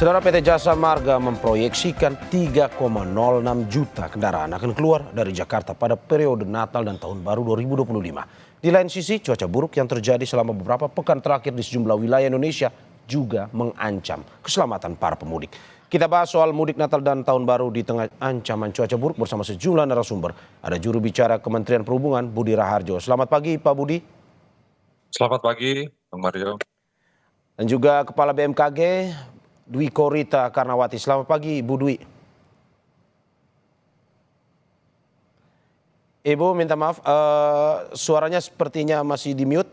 Saudara, PT Jasa Marga memproyeksikan 3,06 juta kendaraan akan keluar dari Jakarta pada periode Natal dan Tahun Baru 2025. Di lain sisi, cuaca buruk yang terjadi selama beberapa pekan terakhir di sejumlah wilayah Indonesia juga mengancam keselamatan para pemudik. Kita bahas soal mudik Natal dan Tahun Baru di tengah ancaman cuaca buruk bersama sejumlah narasumber. Ada juru bicara Kementerian Perhubungan, Budi Raharjo. Selamat pagi, Pak Budi. Selamat pagi, Bang Mario. Dan juga Kepala BMKG, Dwi Korita Karnawati. Selamat pagi, Bu Dwi. Ibu, minta maaf, suaranya sepertinya masih di mute.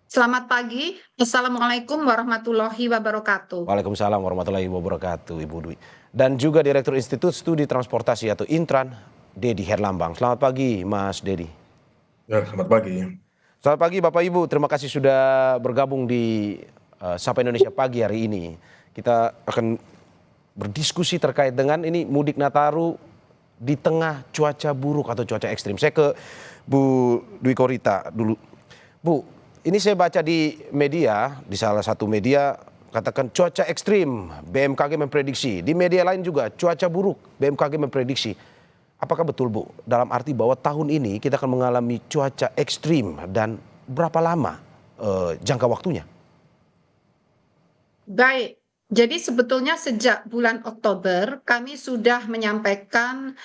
Selamat pagi, Assalamualaikum warahmatullahi wabarakatuh. Waalaikumsalam warahmatullahi wabarakatuh, Ibu Dwi. Dan juga Direktur Institut Studi Transportasi atau Intran, Dedi Herlambang. Selamat pagi, Mas Dedi. Ya, selamat pagi. Selamat pagi, Bapak Ibu. Terima kasih sudah bergabung di Sapa Indonesia Pagi hari ini. Kita akan berdiskusi terkait dengan ini mudik Nataru di tengah cuaca buruk atau cuaca ekstrim. Saya ke Bu Dwi Korita dulu. Bu, ini saya baca di media, di salah satu media katakan cuaca ekstrim, BMKG memprediksi. Di media lain juga cuaca buruk, BMKG memprediksi. Apakah betul, Bu, dalam arti bahwa tahun ini kita akan mengalami cuaca ekstrim dan berapa lama jangka waktunya? Baik, jadi sebetulnya sejak bulan Oktober kami sudah menyampaikan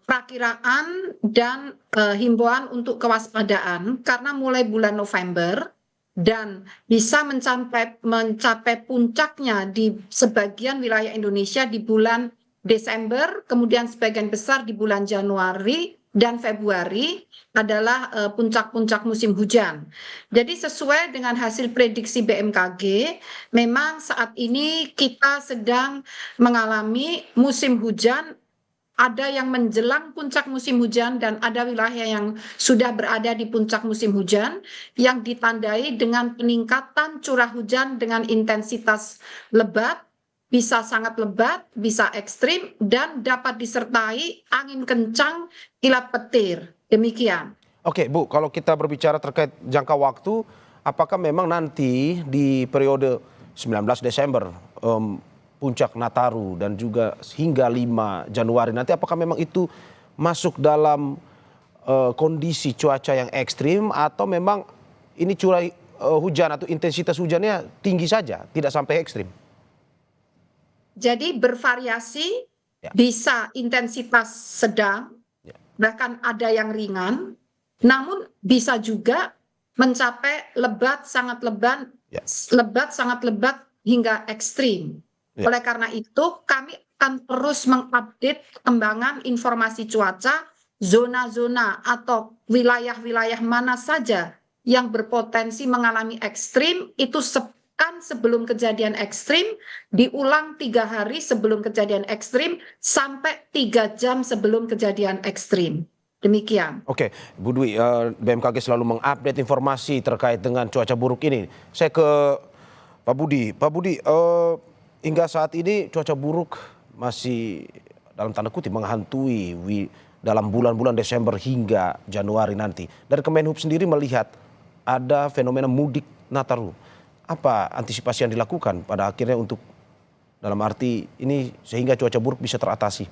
perakiraan dan himbauan untuk kewaspadaan karena mulai bulan November dan bisa mencapai puncaknya di sebagian wilayah Indonesia di bulan Desember, kemudian sebagian besar di bulan Januari dan Februari adalah puncak-puncak musim hujan. Jadi sesuai dengan hasil prediksi BMKG, memang saat ini kita sedang mengalami musim hujan, ada yang menjelang puncak musim hujan dan ada wilayah yang sudah berada di puncak musim hujan yang ditandai dengan peningkatan curah hujan dengan intensitas lebat, bisa sangat lebat, bisa ekstrim, dan dapat disertai angin kencang, kilat petir. Demikian. Oke, Bu, kalau kita berbicara terkait jangka waktu, apakah memang nanti di periode 19 Desember, puncak Nataru dan juga hingga 5 Januari nanti, apakah memang itu masuk dalam kondisi cuaca yang ekstrim atau memang ini curah hujan atau intensitas hujannya tinggi saja, tidak sampai ekstrim? Jadi bervariasi, Ya. bisa intensitas sedang, Ya. bahkan ada yang ringan, namun bisa juga mencapai lebat, sangat lebat, Ya. sangat lebat hingga ekstrim. Ya. Oleh karena itu, kami akan terus mengupdate perkembangan informasi cuaca, zona-zona atau wilayah-wilayah mana saja yang berpotensi mengalami ekstrim, itu sebelum kejadian ekstrim, diulang 3 hari sebelum kejadian ekstrim, sampai 3 jam sebelum kejadian ekstrim. Demikian. Oke, Bu Dwi, BMKG selalu mengupdate informasi terkait dengan cuaca buruk ini. Saya ke Pak Budi. Pak Budi, hingga saat ini cuaca buruk masih dalam tanda kutip menghantui dalam bulan-bulan Desember hingga Januari nanti. Dari Kemenhub sendiri melihat ada fenomena mudik Nataru. Apa antisipasi yang dilakukan pada akhirnya untuk dalam arti ini sehingga cuaca buruk bisa teratasi?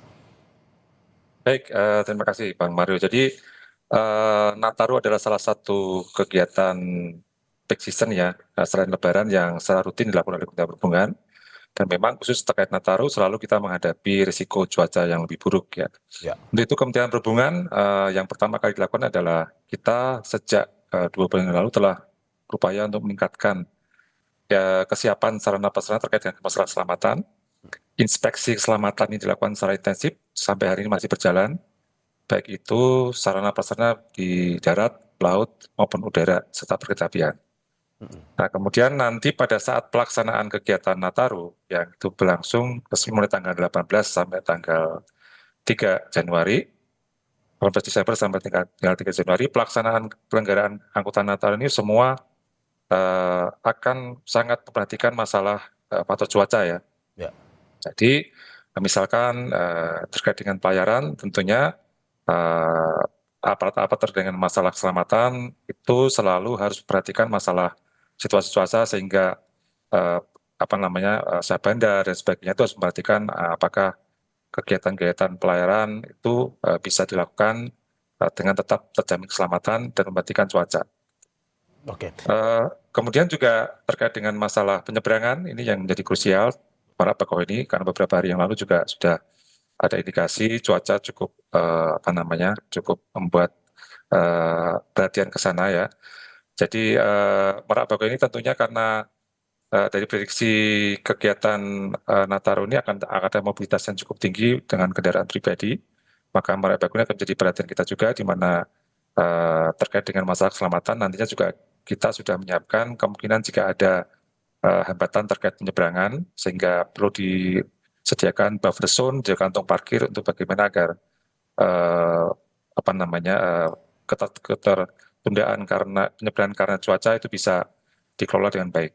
Baik, terima kasih Bang Mario. Jadi Nataru adalah salah satu kegiatan peak season ya, selain Lebaran yang secara rutin dilakukan oleh Kementerian Perhubungan. Dan memang khusus terkait Nataru selalu kita menghadapi risiko cuaca yang lebih buruk ya. Ya. Untuk itu Kementerian Perhubungan yang pertama kali dilakukan adalah kita sejak 2 bulan yang lalu telah berupaya untuk meningkatkan kesiapan sarana prasarana terkait dengan masalah keselamatan. Inspeksi keselamatan ini dilakukan secara intensif sampai hari ini masih berjalan, baik itu sarana prasarana di darat, laut maupun udara serta perkereta apian. Nah, kemudian nanti pada saat pelaksanaan kegiatan Nataru yang itu berlangsung mulai tanggal 18 sampai tanggal 3 Januari, 18 Desember sampai tanggal 3 Januari, pelaksanaan penyelenggaraan angkutan Nataru ini semua akan sangat memperhatikan masalah faktor cuaca ya. Ya. Jadi misalkan terkait dengan pelayaran tentunya aparat-aparat terkait dengan masalah keselamatan itu selalu harus memperhatikan masalah situasi cuaca sehingga syah bandar dan sebagainya itu harus memperhatikan apakah kegiatan-kegiatan pelayaran itu bisa dilakukan dengan tetap terjamin keselamatan dan memperhatikan cuaca. Oke. Kemudian juga terkait dengan masalah penyeberangan, ini yang menjadi krusial para pegawai ini, karena beberapa hari yang lalu juga sudah ada indikasi cuaca cukup cukup membuat perhatian ke sana ya. Jadi para pegawai ini tentunya karena dari prediksi kegiatan Nataru ini akan ada mobilitas yang cukup tinggi dengan kendaraan pribadi, maka para pegawai ini akan menjadi perhatian kita juga, di mana terkait dengan masalah keselamatan nantinya juga kita sudah menyiapkan kemungkinan jika ada hambatan terkait penyeberangan, sehingga perlu disediakan buffer zone di kantong parkir untuk bagaimana agar ketertundaan karena penyeberangan karena cuaca itu bisa dikelola dengan baik.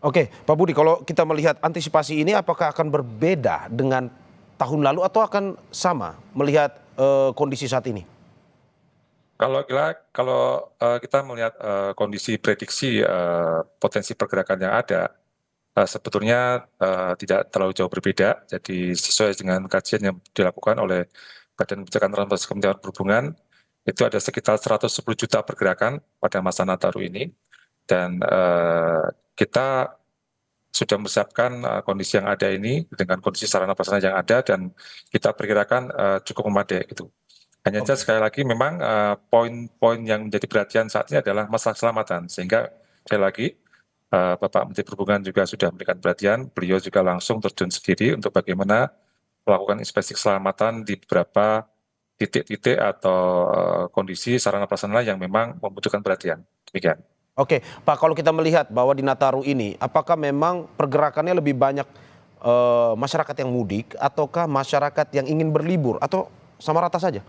Oke, Pak Budi, kalau kita melihat antisipasi ini apakah akan berbeda dengan tahun lalu atau akan sama melihat kondisi saat ini? Kalau kita melihat kondisi prediksi potensi pergerakan yang ada, sebetulnya tidak terlalu jauh berbeda. Jadi sesuai dengan kajian yang dilakukan oleh Badan Kebijakan Transportasi Kementerian Perhubungan, itu ada sekitar 110 juta pergerakan pada masa Nataru ini. Dan kita sudah mempersiapkan kondisi yang ada ini dengan kondisi sarana prasarana yang ada, dan kita perkirakan cukup memadai gitu. Hanya saja sekali lagi memang poin-poin yang menjadi perhatian saat ini adalah masalah keselamatan, sehingga sekali lagi Bapak Menteri Perhubungan juga sudah memberikan perhatian, beliau juga langsung terjun sendiri untuk bagaimana melakukan inspeksi keselamatan di beberapa titik-titik atau kondisi sarana prasarana yang memang membutuhkan perhatian. Demikian. Oke, Pak, kalau kita melihat bahwa di Nataru ini, apakah memang pergerakannya lebih banyak masyarakat yang mudik ataukah masyarakat yang ingin berlibur atau sama rata saja?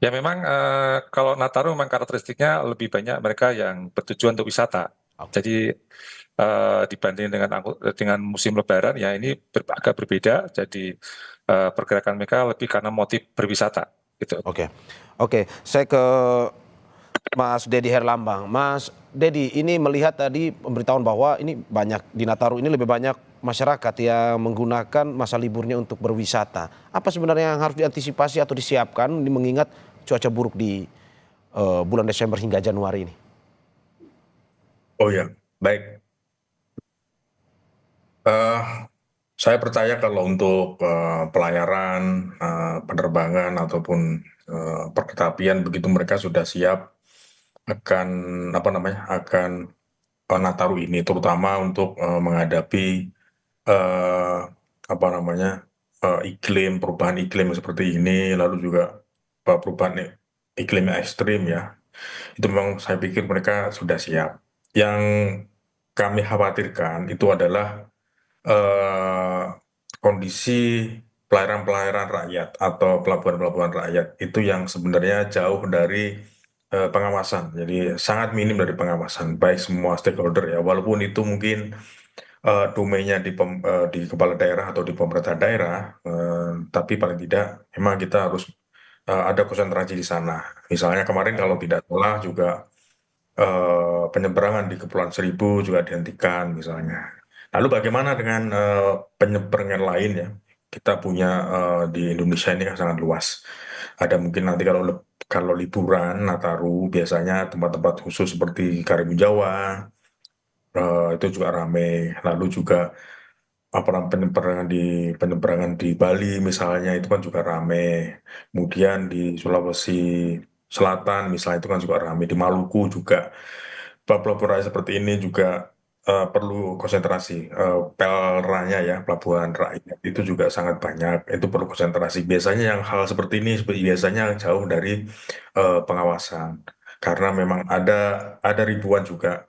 Ya memang kalau Nataru memang karakteristiknya lebih banyak mereka yang bertujuan untuk wisata. Jadi dibanding dengan musim Lebaran ya ini agak berbeda. Jadi pergerakan mereka lebih karena motif berwisata. Gitu. Oke, saya ke Mas Dedi Herlambang. Mas Dedi, ini melihat tadi pemberitahuan bahwa ini banyak di Nataru ini lebih banyak masyarakat yang menggunakan masa liburnya untuk berwisata. Apa sebenarnya yang harus diantisipasi atau disiapkan mengingat cuaca buruk di bulan Desember hingga Januari ini? Oh ya, baik. Saya percaya kalau untuk pelayaran, penerbangan ataupun perkeretapian, begitu mereka sudah siap akan Nataru ini, terutama untuk menghadapi perubahan iklim seperti ini, lalu juga perubahan iklim yang ekstrim ya. Itu memang saya pikir mereka sudah siap. Yang kami khawatirkan itu adalah kondisi pelayaran-pelayaran rakyat atau pelabuhan-pelabuhan rakyat itu yang sebenarnya jauh dari pengawasan. Jadi sangat minim dari pengawasan, baik semua stakeholder ya. Walaupun itu mungkin domainnya di kepala daerah atau di pemerintah daerah, tapi paling tidak memang kita harus ada konsentrasi di sana. Misalnya kemarin kalau tidak salah juga penyeberangan di Kepulauan Seribu juga dihentikan misalnya. Lalu bagaimana dengan penyeberangan lain ya? Kita punya di Indonesia ini kan sangat luas. Ada mungkin nanti kalau liburan Nataru biasanya tempat-tempat khusus seperti Karimun Jawa itu juga ramai. Lalu juga penyeberangan di Bali misalnya itu kan juga ramai. Kemudian di Sulawesi Selatan misalnya itu kan juga ramai. Di Maluku juga pelabuhan seperti ini juga perlu konsentrasi. Pelranya ya, pelabuhan rakyat itu juga sangat banyak. Itu perlu konsentrasi. Biasanya yang hal seperti ini biasanya jauh dari pengawasan. Karena memang ada ribuan juga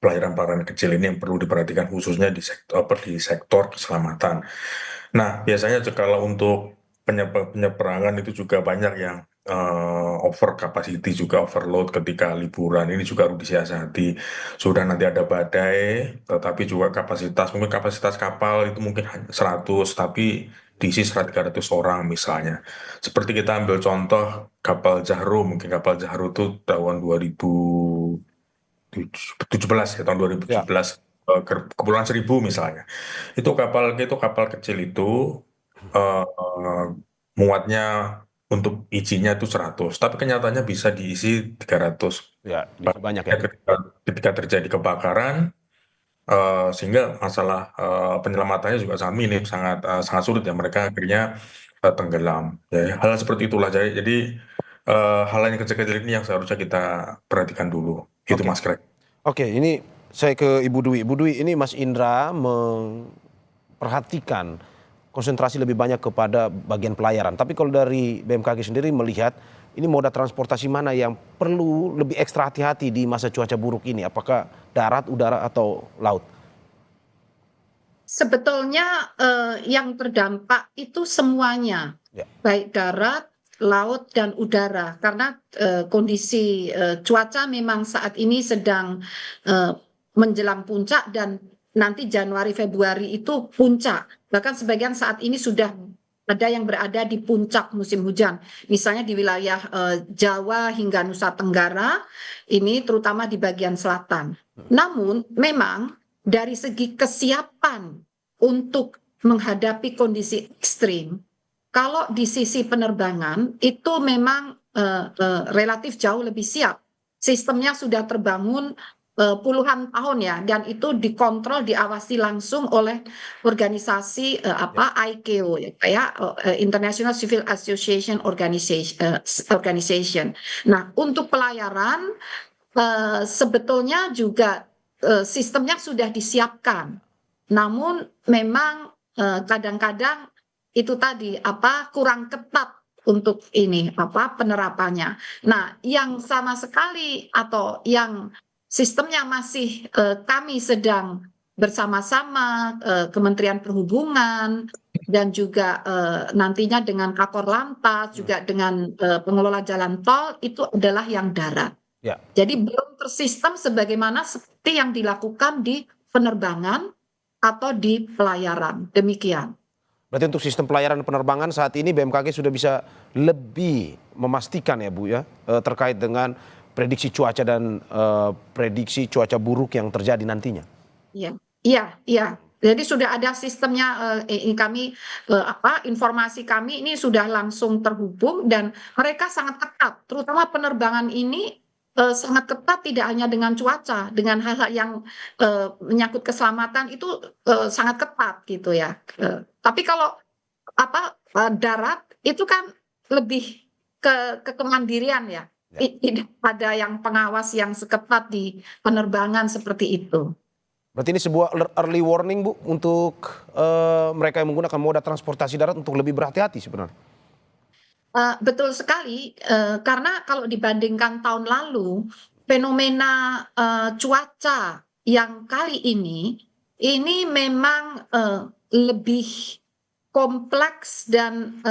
pelayaran-pelayaran kecil ini yang perlu diperhatikan khususnya di sektor keselamatan. Nah, biasanya kalau untuk penyeberangan itu juga banyak yang over capacity juga overload ketika liburan. Ini juga harus disiasati. Sudah nanti ada badai, tetapi juga mungkin kapasitas kapal itu mungkin hanya 100, tapi diisi 300 orang misalnya. Seperti kita ambil contoh kapal Zahro, mungkin kapal Zahro itu tahun 2017 ya, tahun Ya, 2017, Kepulauan Seribu misalnya. Itu kapal kecil itu eh, muatnya untuk isinya itu 100, tapi kenyataannya bisa diisi 300. ya, diisi banyak ya. Ketika terjadi kebakaran, sehingga masalah penyelamatannya juga sangat minim, sangat sulit ya, mereka akhirnya tenggelam. Ya, hal seperti itulah. Jadi hal yang kecil-kecil ini yang seharusnya kita perhatikan dulu. Gitu Oke, Mas Greg. oke, ini saya ke Ibu Dwi. Ibu Dwi, ini Mas Indra memperhatikan konsentrasi lebih banyak kepada bagian pelayaran. Tapi kalau dari BMKG sendiri melihat ini moda transportasi mana yang perlu lebih ekstra hati-hati di masa cuaca buruk ini? Apakah darat, udara, atau laut? Sebetulnya yang terdampak itu semuanya, Ya, baik darat, laut, dan udara. Karena kondisi cuaca memang saat ini sedang menjelang puncak dan nanti Januari Februari itu puncak. Bahkan sebagian saat ini sudah ada yang berada di puncak musim hujan. Misalnya di wilayah Jawa hingga Nusa Tenggara, ini terutama di bagian selatan. Namun memang dari segi kesiapan untuk menghadapi kondisi ekstrim, kalau di sisi penerbangan itu memang relatif jauh lebih siap. Sistemnya sudah terbangun puluhan tahun ya, dan itu dikontrol, diawasi langsung oleh organisasi ICAO ya, International Civil Association Organization. Nah, untuk pelayaran sebetulnya juga sistemnya sudah disiapkan. Namun memang kadang-kadang itu tadi kurang ketat untuk ini penerapannya. Nah, yang sama sekali atau yang sistemnya masih kami sedang bersama-sama Kementerian Perhubungan dan juga nantinya dengan Kakor Lantas juga dengan pengelola jalan tol itu adalah yang darat. ya. Jadi belum tersistem sebagaimana seperti yang dilakukan di penerbangan atau di pelayaran. Demikian. Berarti untuk sistem pelayaran penerbangan saat ini BMKG sudah bisa lebih memastikan ya Bu ya, terkait dengan prediksi cuaca dan prediksi cuaca buruk yang terjadi nantinya. Iya, iya, iya. Jadi sudah ada sistemnya, informasi kami ini sudah langsung terhubung dan mereka sangat ketat, terutama penerbangan ini sangat ketat tidak hanya dengan cuaca, dengan hal-hal yang menyangkut keselamatan itu sangat ketat gitu ya. Tapi kalau darat itu kan lebih ke kemandirian ya. Tidak ada yang pengawas yang seketat di penerbangan seperti itu. Berarti ini sebuah early warning Bu untuk mereka yang menggunakan moda transportasi darat untuk lebih berhati-hati sebenarnya. Betul sekali, karena kalau dibandingkan tahun lalu, fenomena cuaca yang kali ini memang lebih kompleks dan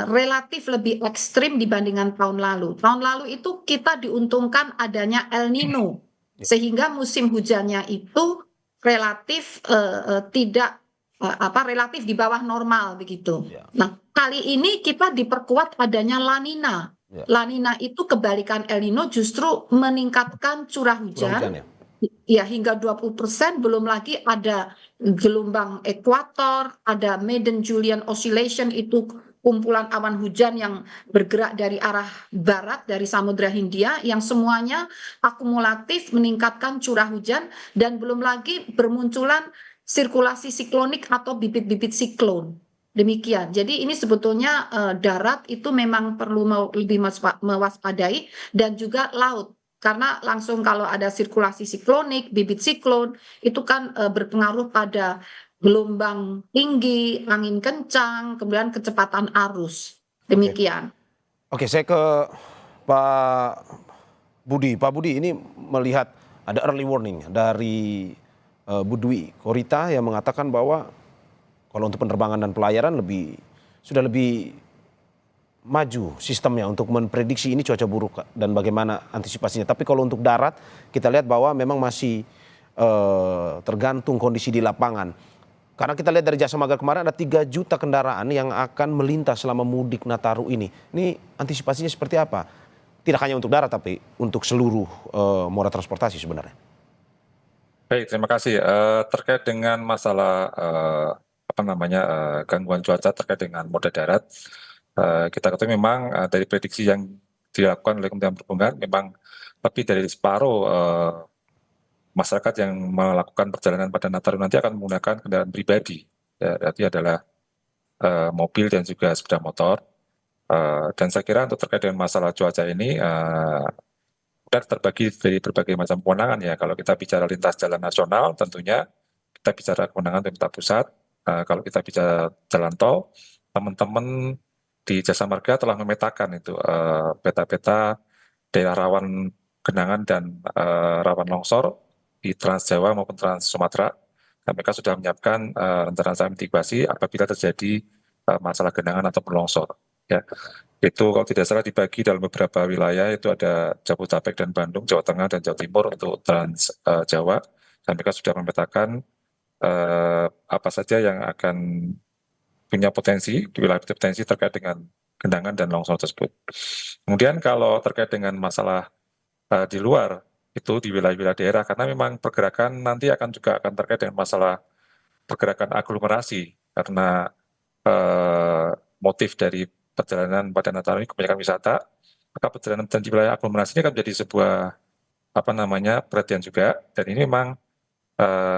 relatif lebih ekstrim dibandingkan tahun lalu. Tahun lalu itu kita diuntungkan adanya El Nino, sehingga musim hujannya itu relatif tidak relatif di bawah normal begitu. Ya. Nah, kali ini kita diperkuat adanya La Nina. Ya. La Nina itu kebalikan El Nino justru meningkatkan curah Curah hujan hujan. ya. Ya, hingga 20%, belum lagi ada gelombang ekuator, ada Maiden Julian Oscillation, itu kumpulan awan hujan yang bergerak dari arah barat, dari Samudra Hindia, yang semuanya akumulatif meningkatkan curah hujan, dan belum lagi bermunculan sirkulasi siklonik atau bibit-bibit siklon. Demikian. Jadi ini sebetulnya darat itu memang perlu lebih mewaspadai, dan juga laut. Karena langsung kalau ada sirkulasi siklonik, bibit siklon, itu kan berpengaruh pada gelombang tinggi, angin kencang, kemudian kecepatan arus. Demikian. Oke, saya ke Pak Budi. Pak Budi, ini melihat ada early warning dari Bu Dwi Korita yang mengatakan bahwa kalau untuk penerbangan dan pelayaran sudah lebih maju sistemnya untuk memprediksi ini cuaca buruk dan bagaimana antisipasinya. Tapi kalau untuk darat kita lihat bahwa memang masih tergantung kondisi di lapangan. Karena kita lihat dari Jasa Marga kemarin ada 3 juta kendaraan yang akan melintas selama mudik Nataru ini. Ini antisipasinya seperti apa? tidak hanya untuk darat tapi untuk seluruh moda transportasi sebenarnya. Baik, terima kasih. Terkait dengan masalah gangguan cuaca terkait dengan moda darat, kita ketahui memang dari prediksi yang dilakukan oleh Kementerian Perhubungan memang lebih dari separuh masyarakat yang melakukan perjalanan pada Nataru nanti akan menggunakan kendaraan pribadi. Ya, berarti adalah mobil dan juga sepeda motor. Dan saya kira untuk terkait dengan masalah cuaca ini terbagi dari berbagai macam kewenangan ya. Kalau kita bicara lintas jalan nasional, tentunya kita bicara kewenangan pemerintah pusat. Kalau kita bicara jalan tol, teman-teman di Jasa Marga telah memetakan itu peta-peta daerah rawan genangan dan rawan longsor di Trans Jawa maupun Trans Sumatera. Dan mereka sudah menyiapkan rencana mitigasi apabila terjadi masalah genangan atau longsor. Ya, itu kalau tidak salah dibagi dalam beberapa wilayah, itu ada Jabodetabek dan Bandung, Jawa Tengah dan Jawa Timur untuk Trans Jawa. Dan mereka sudah memetakan apa saja yang akan punya potensi di wilayah potensi terkait dengan genangan dan longsor tersebut. Kemudian kalau terkait dengan masalah di luar itu di wilayah-wilayah daerah, karena memang pergerakan nanti juga akan terkait dengan masalah pergerakan aglomerasi, karena motif dari perjalanan pada Nataru ini kebanyakan wisata, maka perjalanan di wilayah aglomerasi ini akan menjadi sebuah perhatian juga, dan ini memang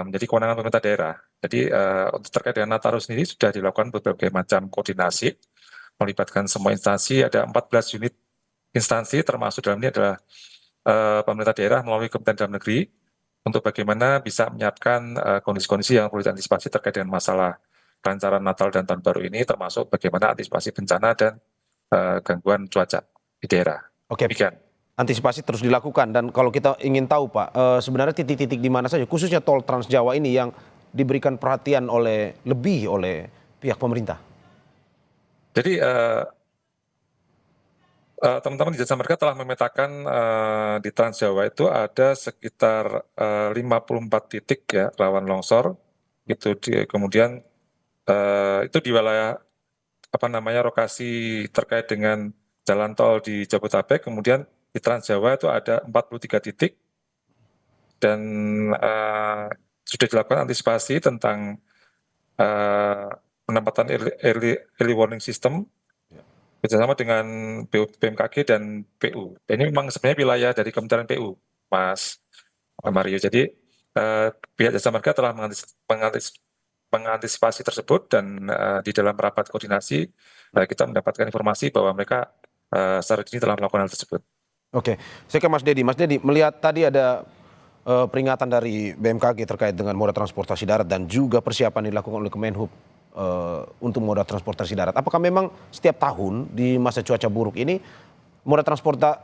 menjadi kewenangan pemerintah daerah. Jadi untuk terkait dengan Nataru sendiri sudah dilakukan berbagai macam koordinasi, melibatkan semua instansi, ada 14 unit instansi, termasuk dalam ini adalah pemerintah daerah melalui Kementerian Dalam Negeri, untuk bagaimana bisa menyiapkan kondisi-kondisi yang perlu diantisipasi terkait dengan masalah kelancaran Natal dan Tahun Baru ini, termasuk bagaimana antisipasi bencana dan gangguan cuaca di daerah. Oke. Demikian. Antisipasi terus dilakukan, dan kalau kita ingin tahu Pak, sebenarnya titik-titik di mana saja, khususnya tol Trans Jawa ini yang diberikan perhatian lebih oleh pihak pemerintah. Jadi teman-teman di Jasa Marga telah memetakan di Trans Jawa itu ada sekitar 54 titik ya rawan longsor. Kemudian itu di wilayah lokasi terkait dengan jalan tol di Jabodetabek, kemudian di Trans Jawa itu ada 43 titik, dan sudah dilakukan antisipasi tentang penempatan early warning system bersama dengan BMKG dan PU. Ini memang sebenarnya wilayah dari Kementerian PU, Mas Mario. Jadi pihak Jasa Marga telah mengantisipasi tersebut, dan di dalam rapat koordinasi kita mendapatkan informasi bahwa mereka secara dini telah melakukan hal tersebut. Oke, saya ke Mas Dedi. Mas Dedi, melihat tadi ada peringatan dari BMKG terkait dengan moda transportasi darat dan juga persiapan dilakukan oleh Kemenhub untuk moda transportasi darat. Apakah memang setiap tahun di masa cuaca buruk ini moda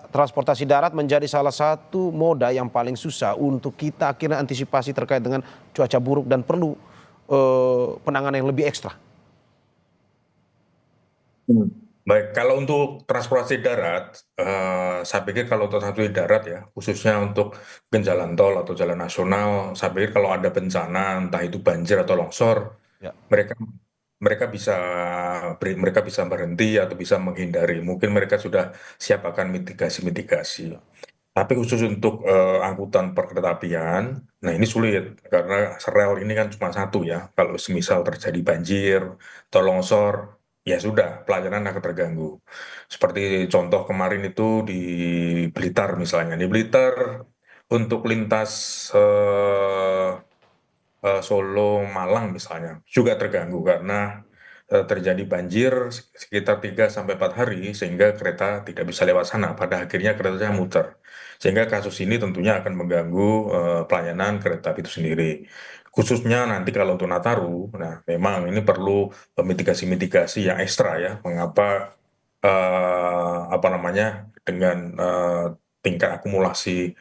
transportasi darat menjadi salah satu moda yang paling susah untuk kita akhirnya antisipasi terkait dengan cuaca buruk dan perlu penanganan yang lebih ekstra? Baik, kalau untuk transportasi darat, saya pikir kalau untuk transportasi darat ya, khususnya untuk mungkin jalan tol atau jalan nasional, saya pikir kalau ada bencana, entah itu banjir atau longsor, Ya. mereka bisa berhenti atau bisa menghindari. Mungkin mereka sudah siap akan mitigasi. Tapi khusus untuk angkutan perkeretaapian, nah ini sulit karena rel ini kan cuma satu ya. Kalau semisal terjadi banjir atau longsor, ya sudah pelayanan akan terganggu. Seperti contoh kemarin itu di Blitar misalnya. Di Blitar untuk lintas Solo Malang misalnya juga terganggu karena terjadi banjir sekitar 3-4 hari sehingga kereta tidak bisa lewat sana. Pada akhirnya keretanya muter. Sehingga kasus ini tentunya akan mengganggu pelayanan kereta api itu sendiri. Khususnya nanti kalau untuk Nataru, nah memang ini perlu mitigasi-mitigasi yang ekstra ya. Mengapa dengan tingkat akumulasi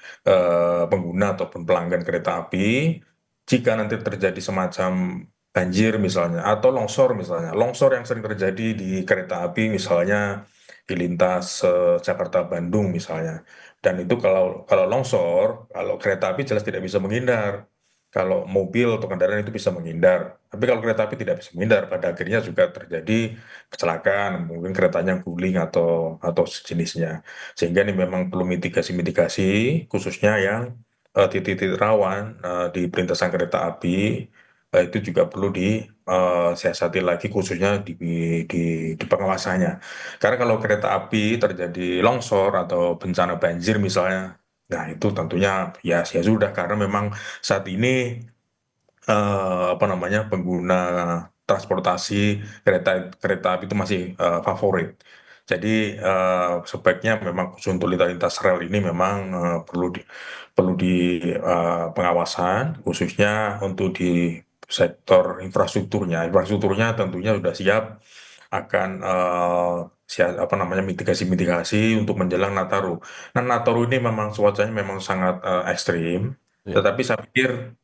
pengguna ataupun pelanggan kereta api, jika nanti terjadi semacam banjir misalnya atau longsor misalnya, longsor yang sering terjadi di kereta api misalnya di lintas Jakarta Bandung misalnya, dan itu kalau longsor, kalau kereta api jelas tidak bisa menghindar, Kalau mobil atau kendaraan itu bisa menghindar, tapi kalau kereta api tidak bisa menghindar, pada akhirnya juga terjadi kecelakaan, mungkin keretanya guling atau sejenisnya. Sehingga ini memang perlu mitigasi-mitigasi, khususnya yang titik-titik rawan di perlintasan kereta api, itu juga perlu disiasati lagi, khususnya di pengawasannya. Karena kalau kereta api terjadi longsor atau bencana banjir misalnya, nah itu tentunya ya sudah, karena memang saat ini apa namanya, pengguna transportasi kereta kereta api itu masih favorit. Jadi sebaiknya memang khusus untuk lintas rel ini memang perlu di pengawasan, khususnya untuk di sektor infrastrukturnya. Infrastrukturnya tentunya sudah siap akan apa namanya, mitigasi-mitigasi untuk menjelang Nataru. Nah, Nataru ini memang cuacanya memang sangat ekstrim, Ya. tetapi saya pikir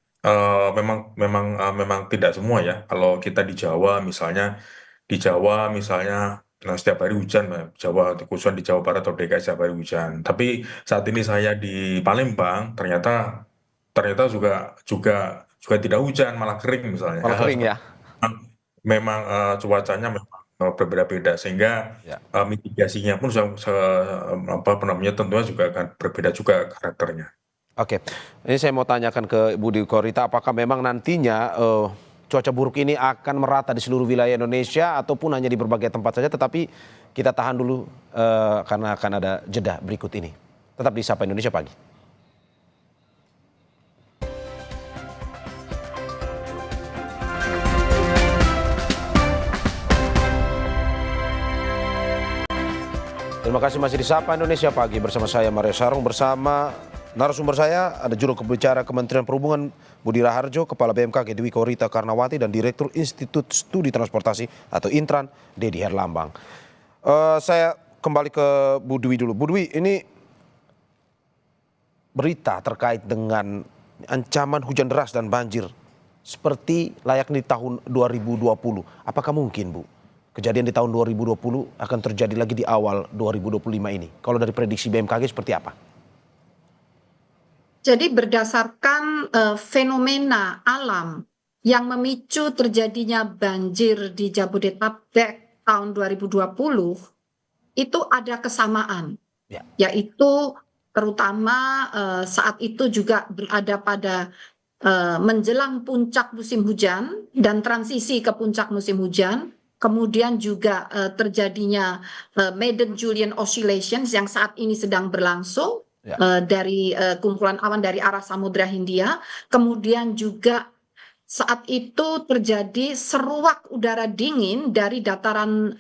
memang tidak semua ya. Kalau kita di Jawa misalnya, nah, setiap hari hujan, Mbak. Jawa, khususnya di Jawa Barat atau DKI setiap hari hujan. Tapi saat ini saya di Palembang, ternyata ternyata juga juga juga tidak hujan, malah kering misalnya. Malah Hal-hal kering seperti ya. itu memang cuacanya memang berbeda-beda, sehingga Ya. mitigasinya pun apa namanya, tentunya juga akan berbeda juga karakternya. Oke, ini saya mau tanyakan ke Bu Dwi Korita, apakah memang nantinya cuaca buruk ini akan merata di seluruh wilayah Indonesia ataupun hanya di berbagai tempat saja, tetapi kita tahan dulu karena akan ada jeda berikut ini. Tetap di Sapa Indonesia Pagi. Terima kasih masih di Sapa Indonesia Pagi bersama saya Mario Sarung, bersama narasumber saya ada juru kebicara Kementerian Perhubungan Budi Raharjo, Kepala BMKG Dwi Korita Karnawati, dan Direktur Institut Studi Transportasi atau Intran Dedi Herlambang. Saya kembali ke Bu Dwi dulu. Bu Dwi, ini berita terkait dengan ancaman hujan deras dan banjir seperti layaknya di tahun 2020. Apakah mungkin, Bu, kejadian di tahun 2020 akan terjadi lagi di awal 2025 ini? Kalau dari prediksi BMKG seperti apa? Jadi berdasarkan fenomena alam yang memicu terjadinya banjir di Jabodetabek tahun 2020, itu ada kesamaan, Ya. yaitu terutama saat itu juga berada pada menjelang puncak musim hujan dan transisi ke puncak musim hujan. Kemudian juga terjadinya Madden-Julian Oscillations yang saat ini sedang berlangsung Ya. dari kumpulan awan dari arah Samudra Hindia. Kemudian juga saat itu terjadi seruak udara dingin dari dataran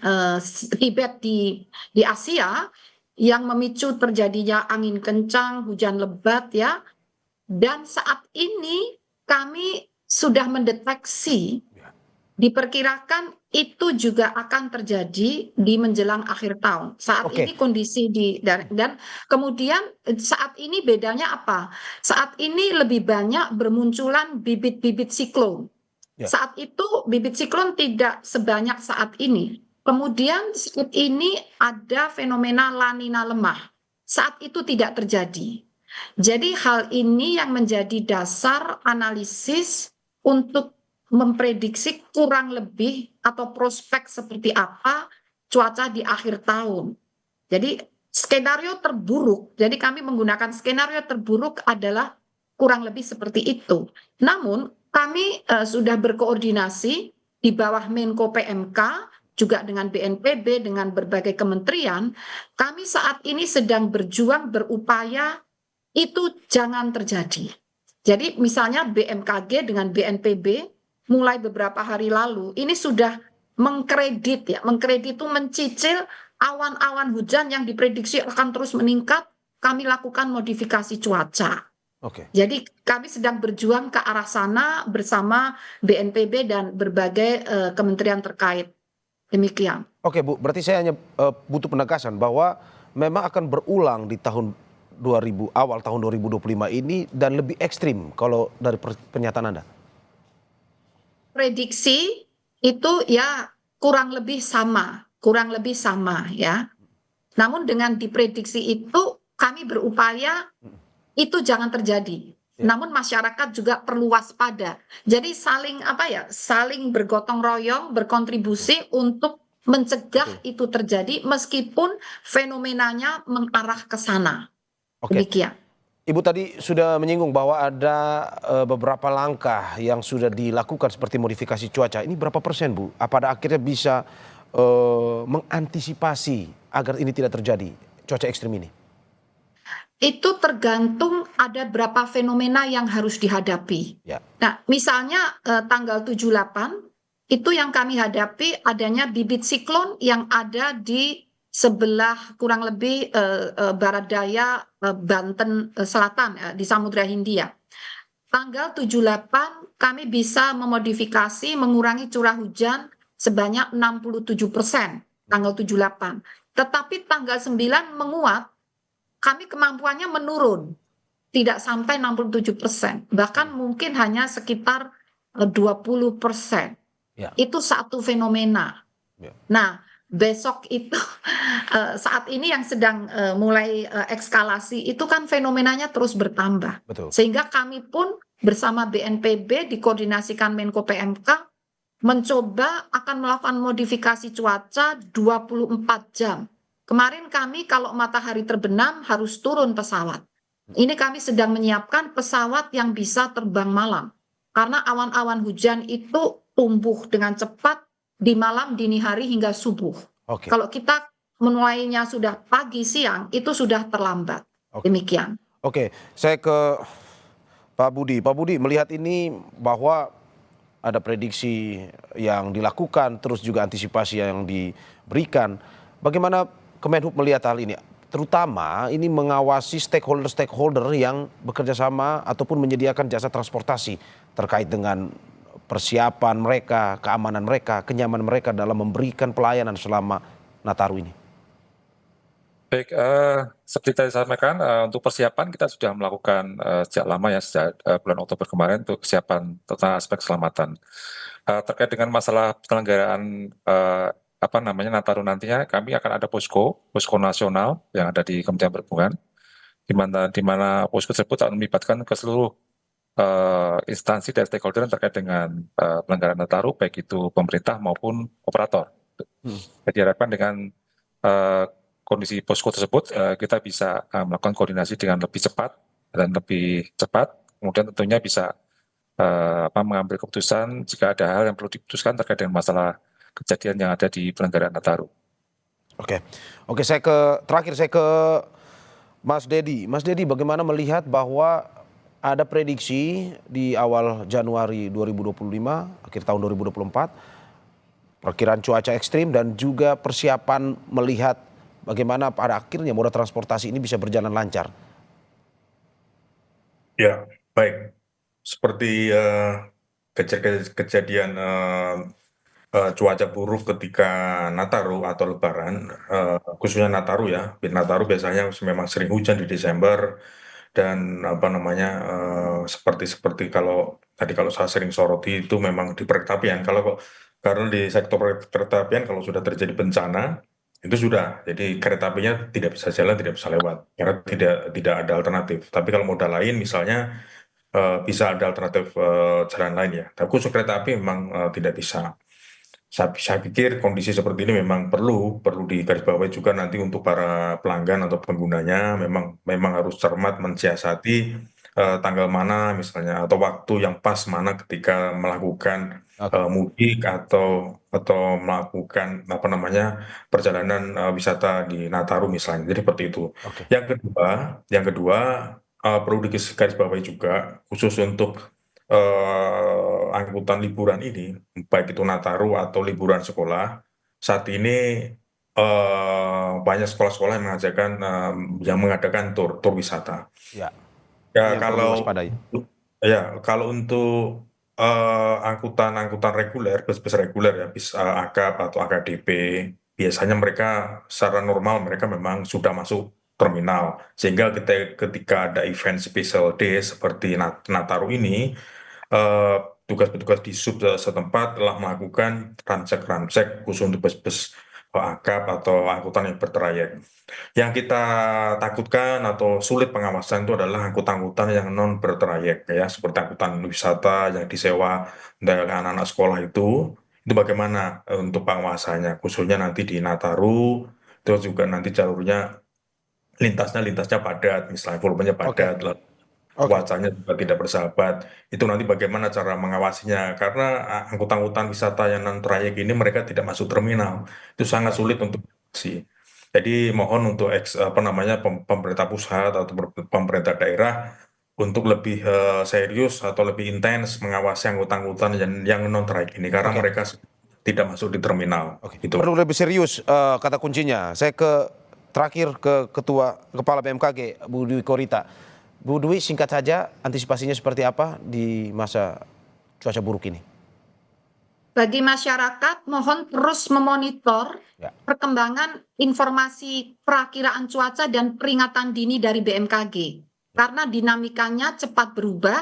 Tibet di Asia yang memicu terjadinya angin kencang, hujan lebat ya. Dan saat ini kami sudah mendeteksi, diperkirakan itu juga akan terjadi di menjelang akhir tahun. Saat Oke. ini kondisi dan kemudian saat ini bedanya apa? Saat ini lebih banyak bermunculan bibit-bibit siklon. Ya. Saat itu bibit siklon tidak sebanyak saat ini. Kemudian saat ini ada fenomena La Nina lemah. Saat itu tidak terjadi. Jadi hal ini yang menjadi dasar analisis untuk memprediksi kurang lebih atau prospek seperti apa cuaca di akhir tahun. Jadi skenario terburuk, jadi kami menggunakan skenario terburuk adalah kurang lebih seperti itu. Namun kami sudah berkoordinasi di bawah Menko PMK, juga dengan BNPB, dengan berbagai kementerian. Kami saat ini sedang berjuang, berupaya itu jangan terjadi. Jadi misalnya BMKG dengan BNPB mulai beberapa hari lalu ini sudah mengkredit itu mencicil awan-awan hujan yang diprediksi akan terus meningkat, kami lakukan modifikasi cuaca. Oke. Jadi kami sedang berjuang ke arah sana bersama BNPB dan berbagai kementerian terkait. Demikian. Oke, Bu, berarti saya hanya butuh penegasan bahwa memang akan berulang di awal tahun 2025 ini dan lebih ekstrim kalau dari pernyataan Anda. Prediksi itu ya kurang lebih sama ya. Namun dengan diprediksi itu kami berupaya itu jangan terjadi. Ya. namun masyarakat juga perlu waspada. Jadi saling bergotong royong, berkontribusi untuk mencegah Betul. itu terjadi meskipun fenomenanya mengarah ke sana. Oke. Demikian. Ibu tadi sudah menyinggung bahwa ada beberapa langkah yang sudah dilakukan seperti modifikasi cuaca. Ini berapa persen, Bu? Pada akhirnya bisa mengantisipasi agar ini tidak terjadi cuaca ekstrim ini? Itu tergantung ada berapa fenomena yang harus dihadapi. Ya. Nah, misalnya tanggal 78 itu yang kami hadapi adanya bibit siklon yang ada di sebelah kurang lebih barat daya Banten Selatan di Samudra Hindia. Tanggal 78 kami bisa memodifikasi mengurangi curah hujan sebanyak 67% tanggal 78. Tetapi tanggal 9 menguat, kami kemampuannya menurun. Tidak sampai 67%, bahkan mungkin hanya sekitar 20%. Ya. Itu satu fenomena. Ya. Nah, besok itu saat ini yang sedang mulai ekskalasi itu kan fenomenanya terus bertambah. Betul. Sehingga kami pun bersama BNPB dikoordinasikan Menko PMK mencoba akan melakukan modifikasi cuaca 24 jam. Kemarin kami kalau matahari terbenam harus turun pesawat. Ini kami sedang menyiapkan pesawat yang bisa terbang malam. Karena awan-awan hujan itu tumbuh dengan cepat di malam, dini hari hingga subuh. Oke. Kalau kita memulainya sudah pagi, siang, itu sudah terlambat. Oke. Demikian. Oke, saya ke Pak Budi. Pak Budi, melihat ini bahwa ada prediksi yang dilakukan, terus juga antisipasi yang diberikan. Bagaimana Kemenhub melihat hal ini? Terutama ini mengawasi stakeholder-stakeholder yang bekerja sama ataupun menyediakan jasa transportasi terkait dengan persiapan mereka, keamanan mereka, kenyamanan mereka dalam memberikan pelayanan selama Nataru ini. Baik, seperti tadi saya sampaikan, untuk persiapan kita sudah melakukan sejak lama ya, sejak bulan Oktober kemarin untuk kesiapan tentang aspek keselamatan. Terkait dengan masalah penyelenggaraan Nataru nantinya, kami akan ada posko nasional yang ada di Kementerian Perhubungan, di mana posko tersebut akan melibatkan ke seluruh instansi dan stakeholder yang terkait dengan penyelenggaraan Nataru, baik itu pemerintah maupun operator. Jadi diharapkan dengan kondisi posko tersebut kita bisa melakukan koordinasi dengan lebih cepat, kemudian tentunya bisa mengambil keputusan jika ada hal yang perlu diputuskan terkait dengan masalah kejadian yang ada di penyelenggaraan Nataru. Oke, terakhir saya ke Mas Dedi. Mas Dedi, bagaimana melihat bahwa ada prediksi di awal Januari 2025, akhir tahun 2024, perkiraan cuaca ekstrim dan juga persiapan melihat bagaimana pada akhirnya moda transportasi ini bisa berjalan lancar? Ya, baik. Seperti kejadian cuaca buruk ketika Nataru atau Lebaran, khususnya Nataru ya. Nataru biasanya memang sering hujan di Desember dan seperti kalau tadi kalau saya sering soroti itu memang di perkereta karena di sektor perkereta apian kalau sudah terjadi bencana itu sudah, jadi kereta apinya tidak bisa jalan, tidak bisa lewat karena tidak ada alternatif. Tapi kalau moda lain misalnya bisa ada alternatif jalan lain ya. Tapi khusus kereta api memang tidak bisa. Saya pikir kondisi seperti ini memang perlu digarisbawahi juga nanti untuk para pelanggan atau penggunanya memang harus cermat mensiasati tanggal mana misalnya atau waktu yang pas mana ketika melakukan mudik atau melakukan perjalanan wisata di Nataru misalnya. Jadi seperti itu. Oke. Yang kedua perlu digarisbawahi juga khusus untuk angkutan liburan ini, baik itu Nataru atau liburan sekolah, saat ini banyak sekolah-sekolah yang mengadakan tur wisata. Ya. Ya, Yang perlu diwaspadai. kalau untuk angkutan reguler, bus reguler ya, bis AKAP atau AKDP, biasanya mereka secara normal mereka memang sudah masuk terminal, sehingga ketika ada event special day seperti Nataru ini, tugas-petugas di sub setempat telah melakukan ramcek khusus untuk bus-bus akap atau angkutan yang bertrayek. Yang kita takutkan atau sulit pengawasan itu adalah angkutan-angkutan yang non bertrayek ya, seperti angkutan wisata yang disewa dari anak-anak sekolah itu bagaimana untuk pengawasannya, khususnya nanti di Nataru, terus juga nanti jalurnya lintasnya padat, misalnya volumenya Oke, padat, lalu oke, cuacanya juga tidak bersahabat. Itu nanti bagaimana cara mengawasinya? Karena angkutan-angkutan wisata yang non trayek ini mereka tidak masuk terminal, itu sangat baik. sulit untuk sih. Jadi mohon untuk apa namanya pemerintah pusat atau pemerintah daerah untuk lebih serius atau lebih intens mengawasi angkutan-angkutan yang non trayek ini karena Oke. mereka tidak masuk di terminal. Oke, Itu. perlu lebih serius kata kuncinya. Saya terakhir ke Kepala BMKG, Bu Dwi Korita. Bu Dwi, singkat saja antisipasinya seperti apa di masa cuaca buruk ini? Bagi masyarakat, mohon terus memonitor Ya. perkembangan informasi perakiraan cuaca dan peringatan dini dari BMKG. Karena dinamikanya cepat berubah,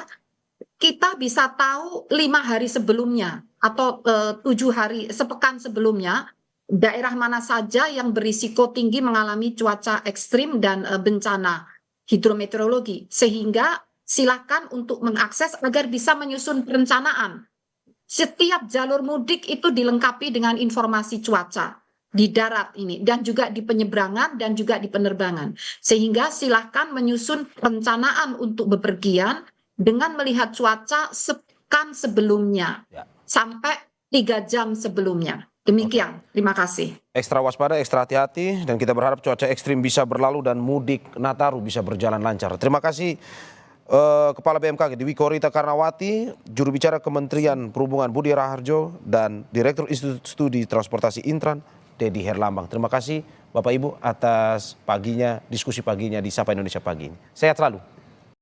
kita bisa tahu 5 hari sebelumnya atau 7 hari, sepekan sebelumnya, daerah mana saja yang berisiko tinggi mengalami cuaca ekstrim dan bencana hidrometeorologi. Sehingga silakan untuk mengakses agar bisa menyusun perencanaan. Setiap jalur mudik itu dilengkapi dengan informasi cuaca di darat ini dan juga di penyeberangan dan juga di penerbangan. Sehingga silakan menyusun perencanaan untuk bepergian dengan melihat cuaca sepekan sebelumnya Ya. sampai 3 jam sebelumnya. Demikian, terima kasih. Ekstra waspada, ekstra hati-hati, dan kita berharap cuaca ekstrim bisa berlalu dan mudik Nataru bisa berjalan lancar. Terima kasih Kepala BMKG Dwi Korita Karnawati, juru bicara Kementerian Perhubungan Budi Raharjo, dan Direktur Institut Studi Transportasi Intran Dedi Herlambang. Terima kasih Bapak Ibu atas diskusi paginya di Sapa Indonesia Pagi ini. Sehat selalu.